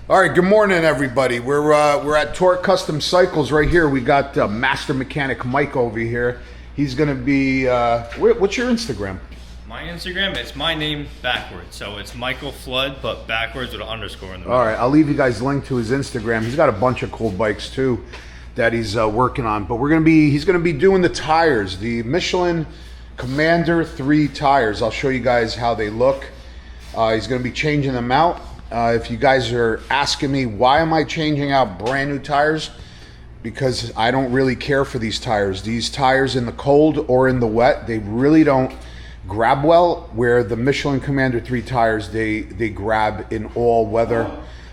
All right, good morning, everybody. We're at Torque Custom Cycles right here. We got Master Mechanic Mike over here. He's going to be, what's your Instagram? My Instagram, it's my name backwards. So it's Michael Flood, but backwards with an underscore in the middle. All right, I'll leave you guys a link to his Instagram. He's got a bunch of cool bikes too that he's working on. But he's going to be doing the tires, the Michelin Commander 3 tires. I'll show you guys how they look. He's going to be changing them out. If you guys are asking me, why am I changing out brand new tires? Because I don't really care for these tires. These tires in the cold or in the wet, they really don't grab well, where the Michelin Commander 3 tires, they grab in all weather.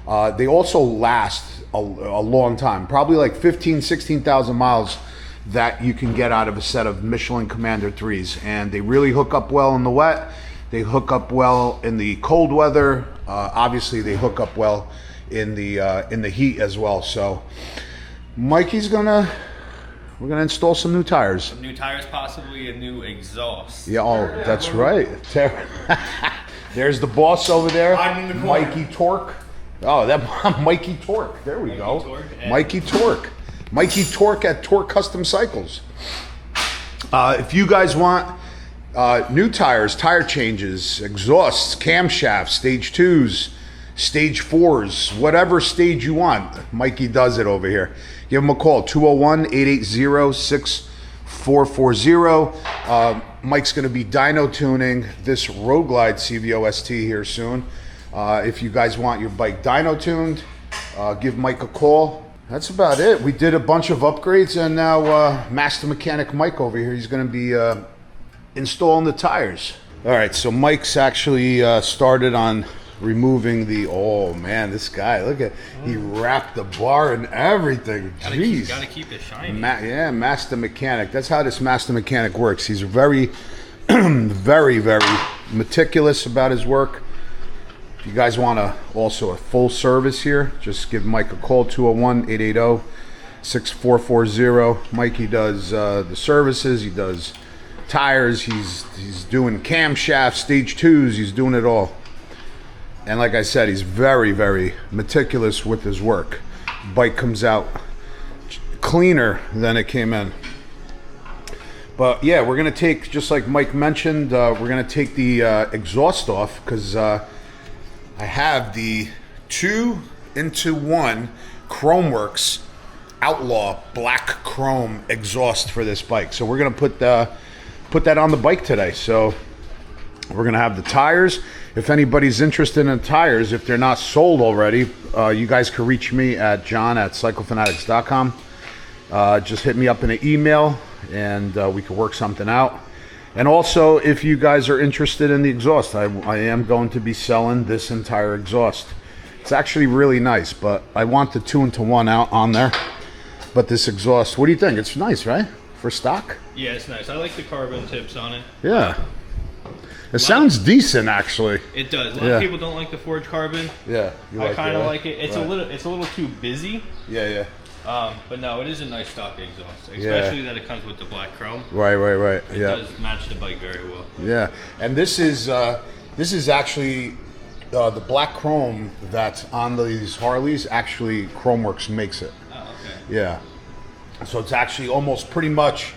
They also last a long time, probably like 16,000 miles that you can get out of a set of Michelin Commander 3s. And they really hook up well in the wet. They hook up well in the cold weather. Obviously, they hook up well in the heat as well. So, Mikey's we're gonna install some new tires. Some new tires, possibly a new exhaust. Yeah, oh, that's right. There's the boss over there, Mikey Torque. Oh, that Mikey Torque. There we go. Mikey Torque. Mikey Torque at Torque Custom Cycles. If you guys want new tires, tire changes, exhausts, camshafts, stage 2s, stage 4s, whatever stage you want, Mikey does it over here. Give him a call, 201-880-6440. Mike's going to be dyno tuning this Road Glide CVO ST here soon. If you guys want your bike dyno tuned, give Mike a call. That's about it. We did a bunch of upgrades, and now Master Mechanic Mike over here, he's going to be installing the tires. All right, so Mike's actually started on removing the, oh man, this guy, look at, he wrapped the bar and everything. Jeez. Gotta keep it shiny. Yeah, Master Mechanic. That's how this Master Mechanic works. He's very, very, very meticulous about his work. If you guys want also a full service here, just give Mike a call, 201-880-6440. Mikey does the services, he does tires, he's doing camshafts, stage 2s, he's doing it all. And like I said, he's very, very meticulous with his work. Bike comes out cleaner than it came in. But yeah, we're gonna take, just like Mike mentioned, we're gonna take the exhaust off, because I have the 2-in-1 Chromeworks Outlaw black chrome exhaust for this bike. So we're gonna put that on the bike today. So we're gonna have the tires. If anybody's interested in the tires, if they're not sold already, you guys can reach me at john@cyclefanatics.com. Just hit me up in an email, and we can work something out. And also, if you guys are interested in the exhaust, I am going to be selling this entire exhaust. It's actually really nice, but I want the 2-in-1 out on there. But this exhaust, what do you think? It's nice, right? For stock? Yeah, it's nice. I like the carbon tips on it. Yeah. It sounds decent, actually. It does. A lot of people don't like the forged carbon. Yeah, I kind of like it. It's right. It's a little too busy. Yeah. But no, it is a nice stock exhaust, especially that it comes with the black chrome. Right. It does match the bike very well. Yeah, and this is actually the black chrome that's on these Harleys. Actually, Chromeworks makes it. Oh, okay. Yeah, so it's actually almost pretty much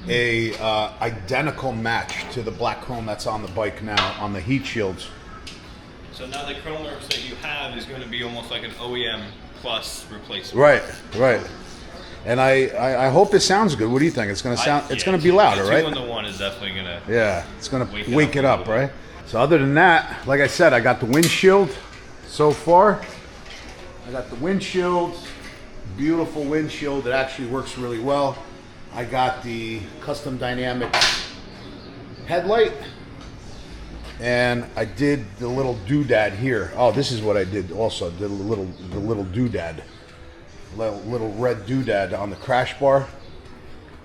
a identical match to the black chrome that's on the bike now on the heat shields. So now the Chromeworks that you have is going to be almost like an OEM plus replacement. Right. And I hope it sounds good. What do you think? It's going to sound. It's going to be louder, right? 2-in-1 is definitely going to. Yeah, it's going to wake it up, right? So other than that, like I said, I got the windshield so far. I got the windshield, beautiful windshield. It actually works really well. I got the custom dynamic headlight, and I did the little doodad here. Oh, this is what I did also. Did the little doodad, little red doodad on the crash bar.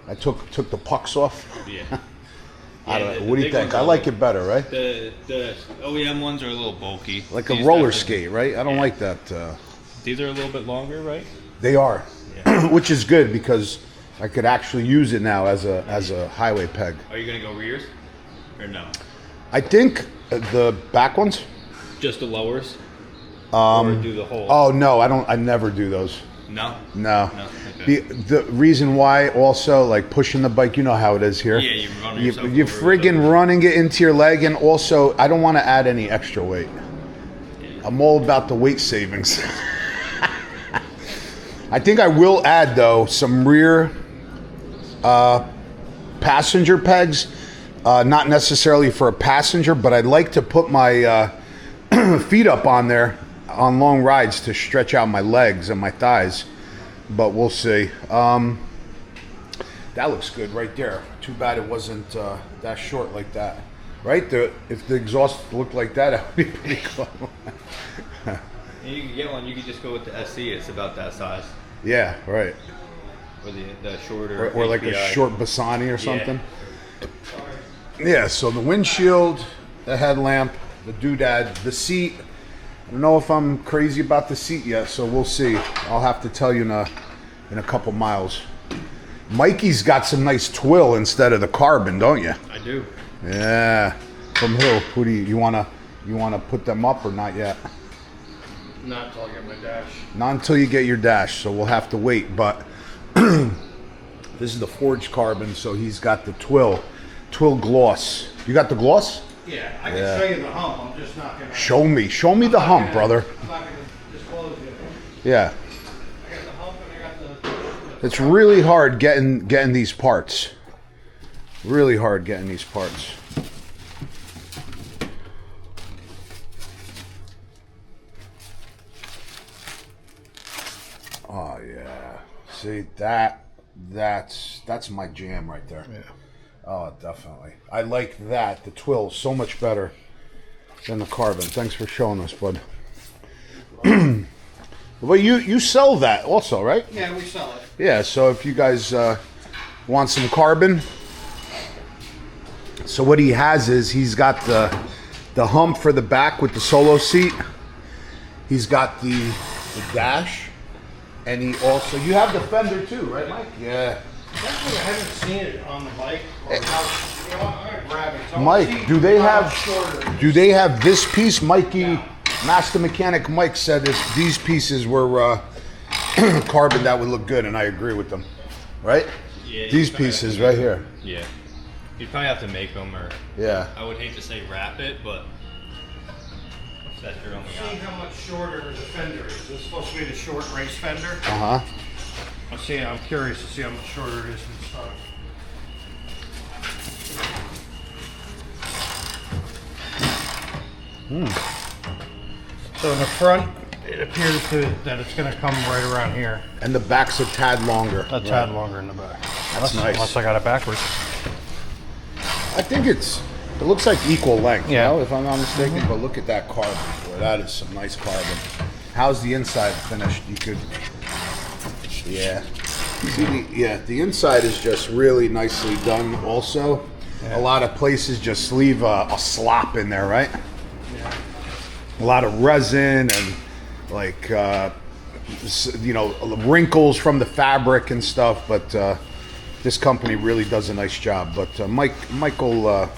I took the pucks off. Yeah. I don't know. What do you think? I like it better, right? The OEM ones are a little bulky. Like a roller skate, right? I don't like that. These are a little bit longer, right? They are, which is good because I could actually use it now as a highway peg. Are you gonna go rears, or no? I think the back ones. Just the lowers. or do the whole? Oh no, I never do those. No. No. Okay. The reason why also, like pushing the bike, you know how it is here. Yeah, you're running yourself you're over friggin' running it into your leg, and also I don't want to add any extra weight. I'm all about the weight savings. I think I will add though some rear passenger pegs, not necessarily for a passenger, but I'd like to put my feet up on there on long rides to stretch out my legs and my thighs, but we'll see. That looks good right there. Too bad it wasn't that short like that, right? If the exhaust looked like that, that would be pretty cool. You can get one. You can just go with the SC. It's about that size. Yeah, right. Or the shorter. Or like a short Bassani or something. Yeah. Yeah. So the windshield, the headlamp, the doodad, the seat. I don't know if I'm crazy about the seat yet, so we'll see. I'll have to tell you in a couple miles. Mikey's got some nice twill instead of the carbon, don't you? I do. Yeah. From who? Who do you wanna put them up or not yet? Not until I get my dash. Not until you get your dash, so we'll have to wait. But this is the forged carbon, so he's got the twill gloss. You got the gloss? Yeah, I can show you the hump. I'm just not gonna. Show me the hump, brother. I'm not gonna disclose it. Yeah. I got the hump and I got the. It's really hard getting these parts. Really hard getting these parts. Oh yeah. See that's my jam right there. Yeah. Oh, definitely. I like that. The twill is so much better than the carbon. Thanks for showing us, bud. Well, you sell that also, right? Yeah, we sell it. Yeah, so if you guys want some carbon. So what he has is he's got the hump for the back with the solo seat. He's got the dash. And he also, you have the Fender too, right, Mike? Yeah. Definitely, I haven't seen it on the bike. Or how, you know, I'm gonna grab it. So Mike, do they have this piece? Mikey, Master Mechanic Mike said if these pieces were carbon, that would look good, and I agree with them. Right? Yeah. These pieces right here. Yeah. You'd probably have to make them, or Yeah. I would hate to say wrap it, but that's your only See option. how much shorter the fender is. This is supposed to be the short race fender. Uh-huh. I'm curious to see how much shorter it is than stock. So in the front, it appears that it's going to come right around here. And the back's a tad longer. A tad longer in the back. That's nice. Unless I got it backwards. I think it looks like equal length, Yeah. you know, if I'm not mistaken. But look at that carbon. Boy, that is some nice carbon. How's the inside finished? You could, yeah. See, the inside is just really nicely done also. Yeah. A lot of places just leave a slop in there, right? Yeah. A lot of resin and like, wrinkles from the fabric and stuff. But this company really does a nice job. But Michael,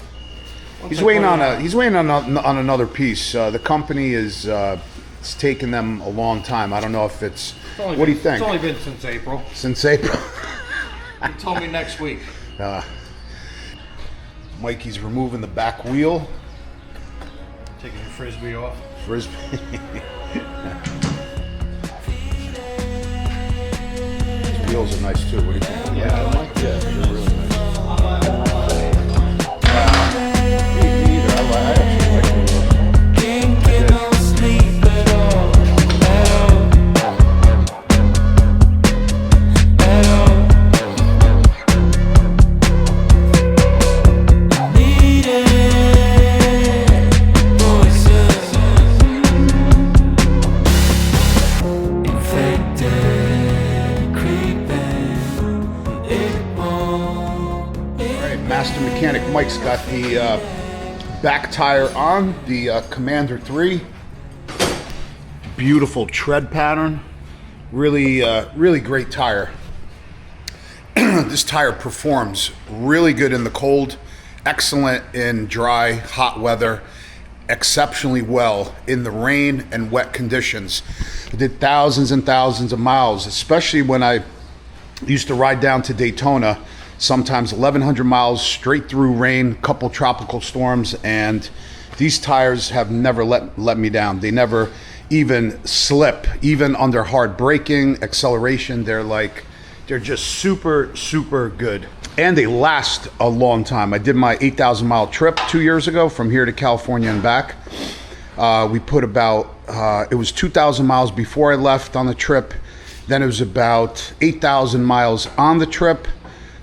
he's waiting on another piece. The company is it's taken them a long time. I don't know if it's. What do you think? It's only been since April. Since April. He told me next week. Mikey's removing the back wheel. Taking your frisbee off. Frisbee. These wheels are nice too. What do you think? Yeah, they're really nice. Me either. I actually like them. Master Mechanic Mike's got the back tire on, the Commander 3. Beautiful tread pattern. Really, really great tire. This tire performs really good in the cold, excellent in dry, hot weather. exceptionally well in the rain and wet conditions. I did thousands and thousands of miles, especially when I used to ride down to Daytona, sometimes 1,100 miles straight through rain, couple tropical storms, and these tires have never let me down. They never even slip, even under hard braking, acceleration. They're just super good. And they last a long time. I did my 8,000 mile trip 2 years ago from here to California and back. We put about, it was 2,000 miles before I left on the trip. Then it was about 8,000 miles on the trip.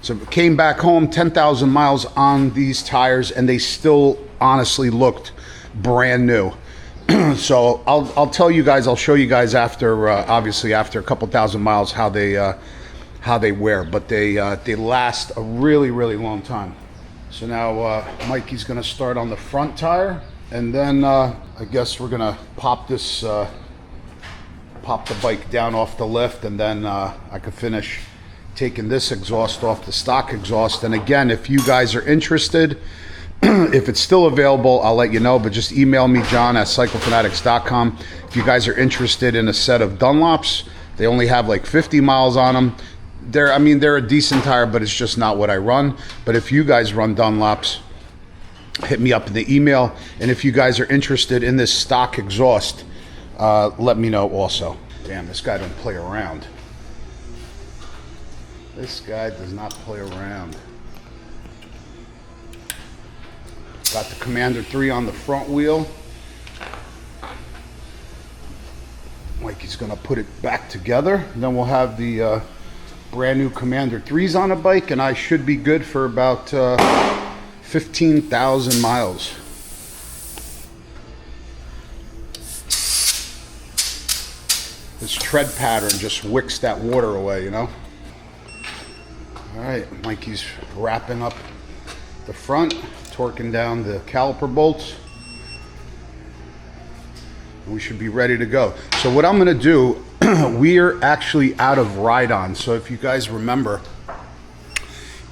So came back home, 10,000 miles on these tires, and they still honestly looked brand new. So I'll tell you guys, I'll show you guys after, obviously after a couple thousand miles, how they wear, but they last a really long time. So now Mikey's gonna start on the front tire, and then I guess we're gonna pop the bike down off the lift, and then I could finish taking this exhaust off, the stock exhaust. And again, if you guys are interested, if it's still available, I'll let you know, but just email me, john@cyclefanatics.com. If you guys are interested in a set of Dunlops, they only have like 50 miles on them. They're a decent tire, but it's just not what I run. But if you guys run Dunlops, hit me up in the email. And if you guys are interested in this stock exhaust, let me know also. Damn, this guy don't play around. This guy does not play around. Got the Commander 3 on the front wheel. Mikey's gonna put it back together. Then we'll have the brand new Commander 3's on a bike, and I should be good for about 15,000 miles. This tread pattern just wicks that water away, you know? All right, Mikey's wrapping up the front, torquing down the caliper bolts. We should be ready to go. So what I'm gonna do, we're actually out of ride-on. So if you guys remember,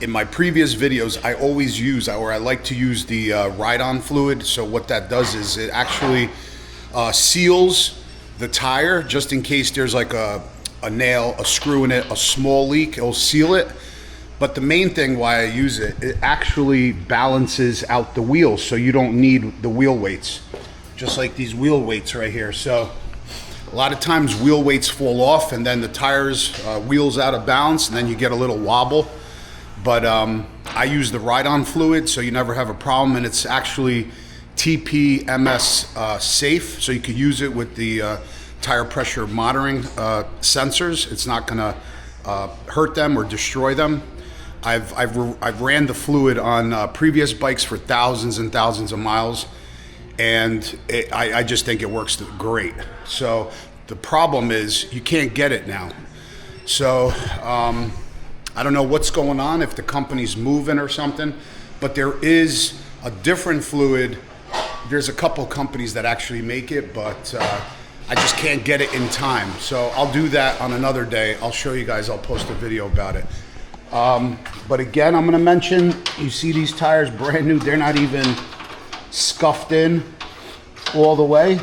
in my previous videos, I always use, or I like to use the ride-on fluid. So what that does is it actually seals the tire, just in case there's like a nail, a screw in it, a small leak, it'll seal it. But the main thing why I use it, it actually balances out the wheels, so you don't need the wheel weights. Just like these wheel weights right here. So a lot of times wheel weights fall off, and then the tires wheels out of balance, and then you get a little wobble. But I use the ride-on fluid, so you never have a problem, and it's actually TPMS safe, so you could use it with the tire pressure monitoring sensors. It's not gonna hurt them or destroy them. I've ran the fluid on previous bikes for thousands and thousands of miles, and I just think it works great. So the problem is you can't get it now. So I don't know what's going on, if the company's moving or something, but there is a different fluid. There's a couple companies that actually make it, but I just can't get it in time. So I'll do that on another day. I'll show you guys, I'll post a video about it. But again, I'm gonna mention, you see these tires brand new, they're not even scuffed in all the way.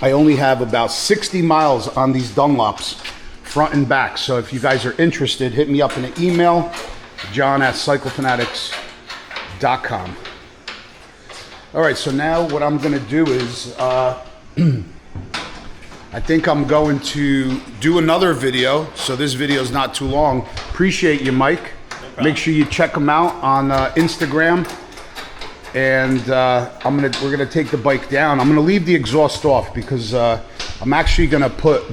I only have about 60 miles on these Dunlops, front and back. So if you guys are interested, hit me up in an email, john@cyclefanatics.com. All right, so now what I'm gonna do is, I think I'm going to do another video, so this video is not too long. Appreciate you, Mike. No, make sure you check them out on Instagram. And we're gonna take the bike down. I'm gonna leave the exhaust off because I'm actually gonna put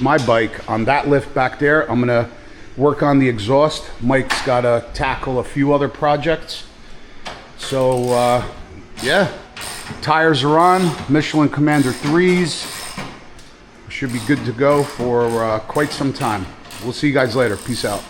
my bike on that lift back there. I'm gonna work on the exhaust. Mike's gotta tackle a few other projects. So yeah, tires are on, Michelin Commander 3's. Should be good to go for quite some time. We'll see you guys later. Peace out.